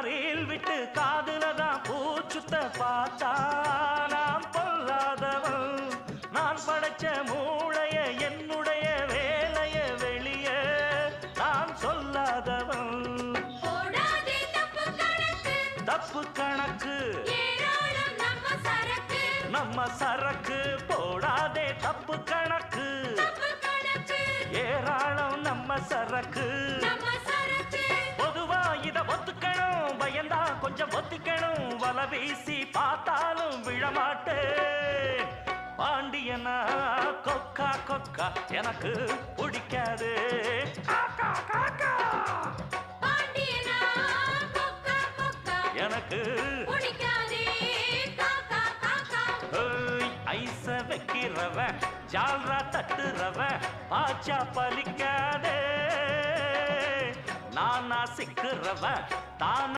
Reel விட்டு காதுல தான் பூச்சுத்த பார்த்தா நான் பொல்லாதவன். நான் படைச்ச மூளைய என்னுடைய வேலைய வெளிய நான் சொல்லாதவன். தப்பு கணக்கு நம்ம சரக்கு போடாதே தப்பு கணக்கு ஏராளம் நம்ம சரக்கு. பொதுவா இத ஒத்துக்கணும் பயந்தா கொஞ்சம் ஒத்திக்கணும் வல வீசி பார்த்தாலும் விழமாட்டே. பாண்டியனா கொக்கா கொக்கா எனக்கு பிடிக்காது. எனக்கு ஐச வைக்கிறவ ஜால்ரா தட்டுறவ பாச்சா பலிக்காதே. நானா சிக்கிறவ தான